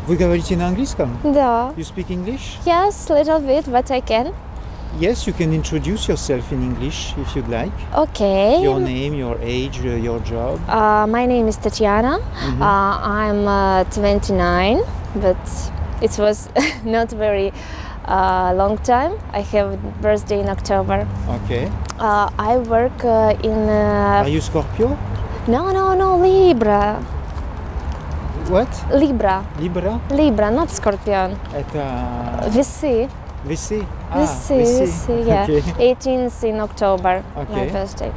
Вы говорите на английском? Да. You speak English? Yes, little bit, but I can. Yes, you can introduce yourself in English if you'd like. Okay. Your name, your age, your job. My name is Tatiana. I'm 29, but it was not very long time. I have birthday in October. Okay. I work in... Are you Scorpio? No, Libra. What? Libra. Libra? Not Scorpion. Это... Весы. Весы? Весы, yeah. Okay. 18th in October, my birthday.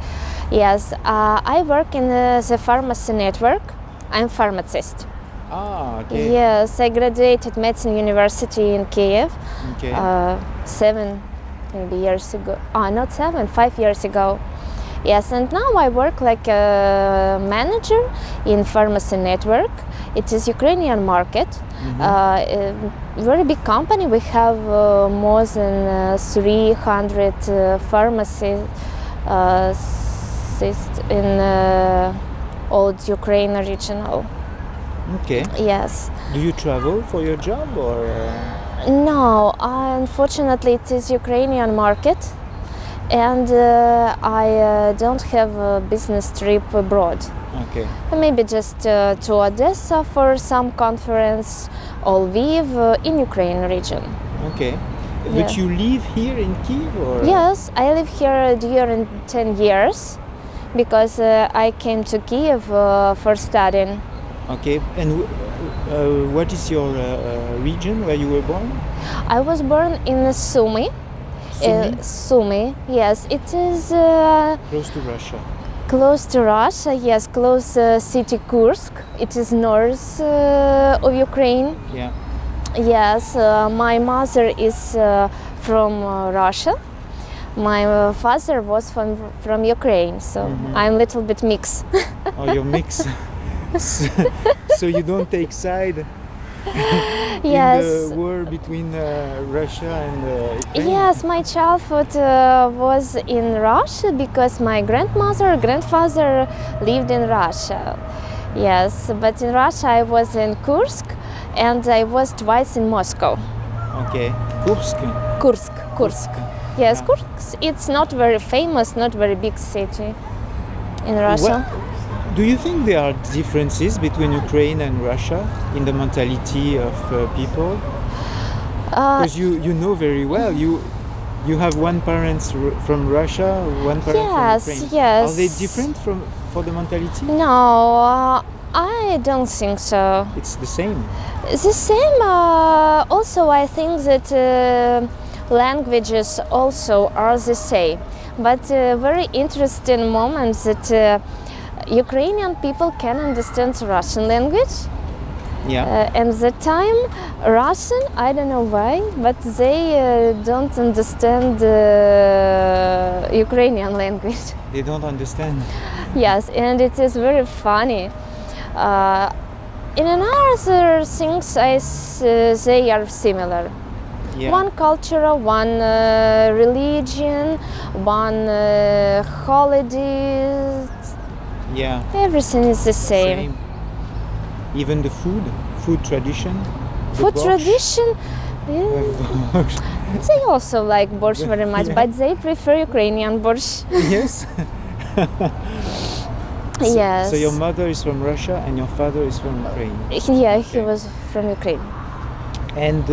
Yes, I work in the pharmacy network. I'm pharmacist. Ah, okay. Yes, I graduated medicine university in Kiev. Okay. 7 maybe years ago. Not 7, 5 years ago. Yes, and now I work like a manager in pharmacy network. It is Ukrainian market. A very big company. We have more than 300 pharmacies in old Ukraine regional. Okay. Yes. Do you travel for your job or? No, unfortunately it is Ukrainian market, and I don't have a business trip abroad. Okay. Maybe just to Odessa for some conference or Lviv in Ukraine region. Okay. But you live here in Kiev or? Yes, I live here during 10 years because I came to Kiev for studying. Okay. And what is your region where you were born? I was born in Sumy. Sumy, yes. It is close to Russia. Close to Russia, yes, close city Kursk. It is north of Ukraine. Yeah. Yes, my mother is from Russia. My father was from Ukraine, so I'm a little bit mixed. Oh, you're mixed. So you don't take side yes. in the war between Russia and Ukraine? Yes, my childhood was in Russia because my grandfather lived in Russia. Yes, but in Russia I was in Kursk and I was twice in Moscow. Okay. Kursk? Kursk. Yes, Kursk, it's not very famous, not very big city in Russia. Do you think there are differences between Ukraine and Russia in the mentality of people? Because you know very well, you have one parent from Russia, one parent from Ukraine. Yes. Are they different for the mentality? No, I don't think so. It's the same. It's the same. Also, I think that languages also are the same. But very interesting moment that Ukrainian people can understand Russian language. Yeah. And that time, Russian, I don't know why, but they don't understand Ukrainian language. They don't understand. Yes, and it is very funny. In another things, they are similar. Yeah. One culture, one religion, one holidays. Yeah. Everything is the same. Even the food tradition. Food tradition. Yeah. They also like borscht very much, but they prefer Ukrainian borscht. Yes. Yes. So your mother is from Russia and your father is from Ukraine. Yeah, he was from Ukraine. And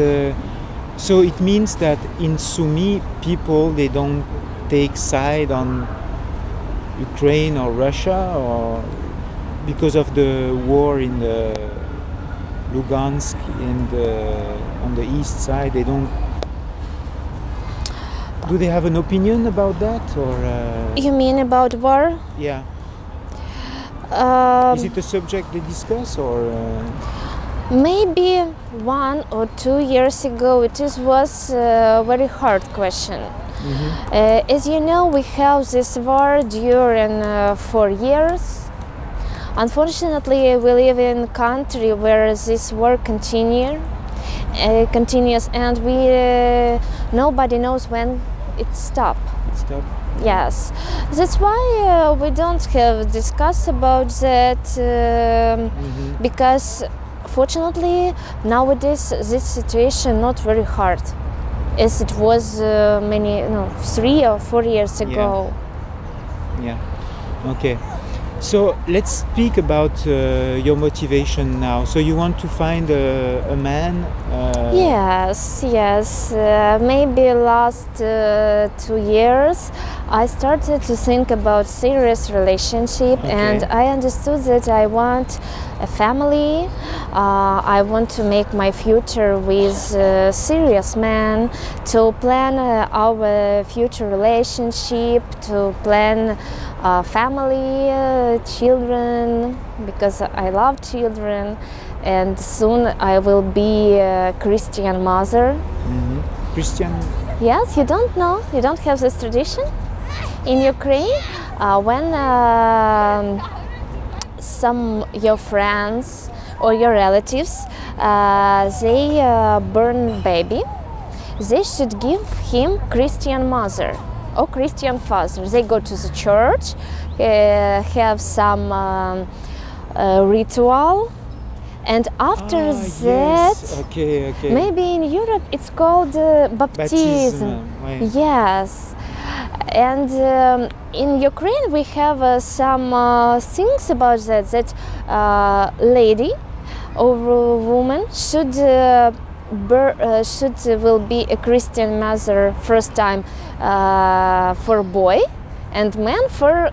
so it means that in Sumy, people, they don't take side on Ukraine or Russia, or because of the war in the Lugansk and on the east side, they don't. Do they have an opinion about that, or? You mean about war? Yeah. Is it a subject they discuss, or? Maybe 1 or 2 years ago, it was a very hard question. As you know, we have this war during 4 years. Unfortunately, we live in a country where this war continues, and nobody knows when it stops. Yes, that's why we don't have discuss about that because unfortunately, nowadays this situation not very hard, as it was 3 or 4 years ago. Yeah. Okay. So let's speak about your motivation now. So you want to find a man? Yes. Maybe last 2 years I started to think about serious relationship, and I understood that I want a family. I want to make my future with a serious man, to plan our future relationship, to plan family, children, because I love children, and soon I will be a Christian mother. Christian? Yes, you don't know? You don't have this tradition? In Ukraine, when some your friends or your relatives they burn baby, they should give him Christian mother or Christian father. They go to the church, have some ritual, and after that, maybe in Europe it's called baptism. Yes. And in Ukraine we have some things about that. That lady or woman should will be a Christian mother first time for boy, and man for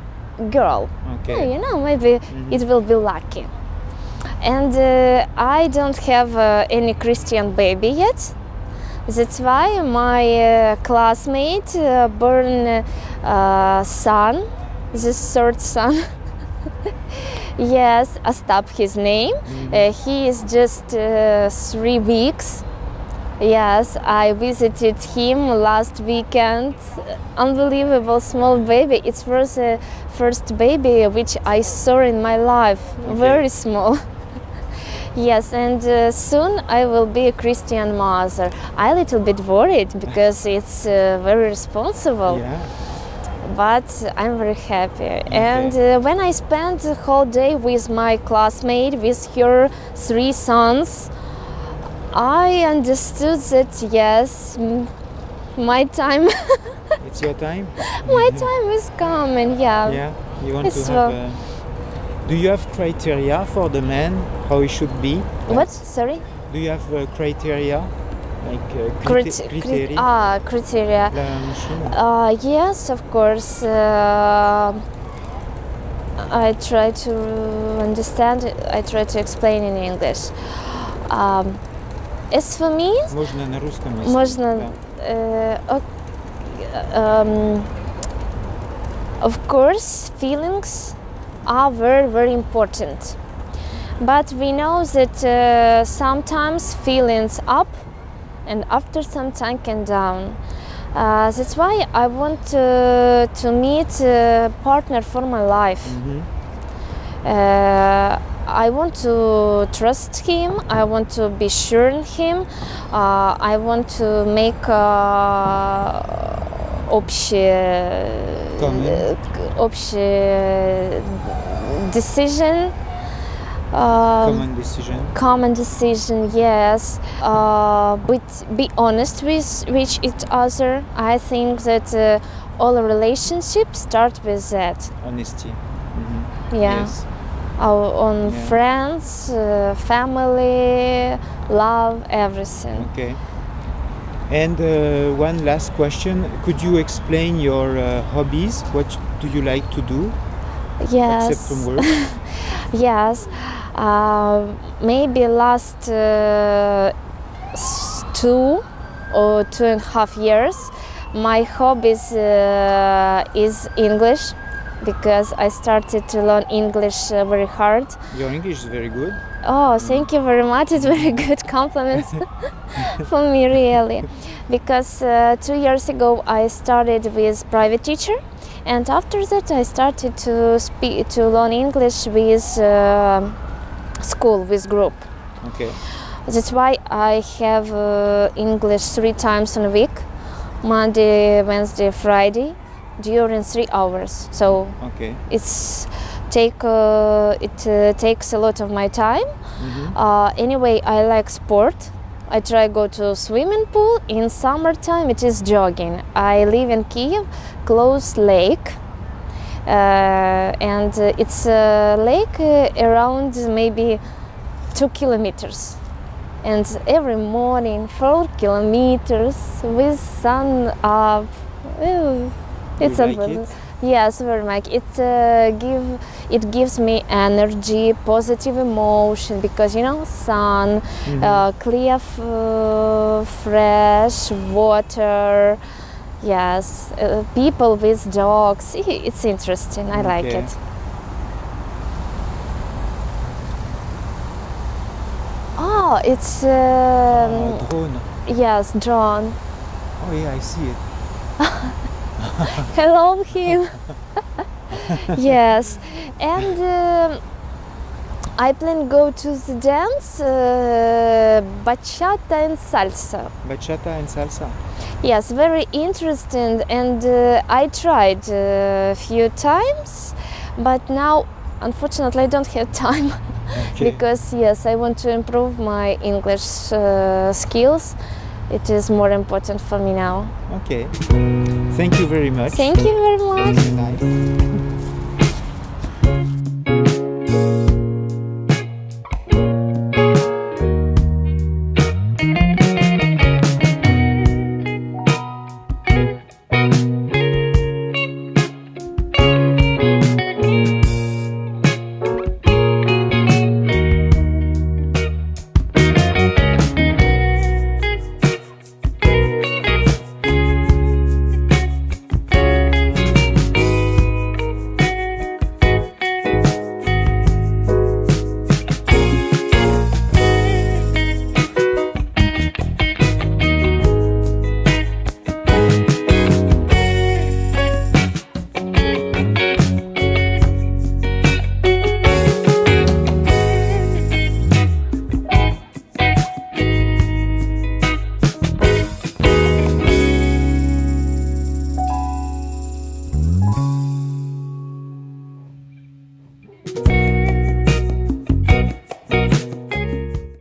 girl. You know, maybe it will be lucky. And I don't have any Christian baby yet. That's why my classmate born son, this third son. Yes, Ostap his name. He is just 3 weeks. Yes, I visited him last weekend. Unbelievable small baby. It was the first baby which I saw in my life. Very small. Yes, and soon I will be a Christian mother. I'm a little bit worried because it's very responsible. But I'm very happy. And when I spent the whole day with my classmate, with her 3 sons, I understood that yes, my time. It's your time. My time is coming. Yeah. You want to have. Do you have criteria for the man how he should be? What? Sorry. Do you have criteria? Like criteria. Criteria. Yes, of course. I try to understand. I try to explain in English. As for me, можно на русском. Можно. Of course, feelings are very, very important. But we know that sometimes feelings up, and after some time can down. That's why I want to meet a partner for my life. I want to trust him, I want to be sure in him, I want to make общий decision. Common decision, yes. But be honest with each other. I think that all relationships start with that. Honesty. Yes. On friends, family, love, everything. Okay. And one last question. Could you explain your hobbies? What do you like to do? Yes. Except from work? Yes. Maybe last 2 or 2.5 years, my hobbies is English, because I started to learn English very hard. Your English is very good. Oh, thank you very much. It's very good compliments for me, really. Because 2 years ago I started with private teacher, and after that I started to learn English with school, with group. Okay. That's why I have English 3 times in a week, Monday, Wednesday, Friday, during 3 hours. So it's takes a lot of my time. Anyway, I like sport. I try go to swimming pool. In summertime, it is jogging. I live in Kiev, close lake, and it's a lake around maybe 2 kilometers. And every morning, 4 kilometers with sun up. It's You like unbelievable. it? Yes, very much. It gives me energy, positive emotion, because sun, clear, fresh water. Yes, people with dogs. It's interesting. I like Okay. it. Oh, it's Drone. yes, drone. Oh yeah, I see it. Hello him. Yes, and I plan go to the dance bachata and salsa. Bachata and salsa. Yes, very interesting, and I tried a few times, but now unfortunately I don't have time. Okay. Because yes, I want to improve my English skills. It is more important for me now. Okay. Thank you very much. Thank you very much. Very nice.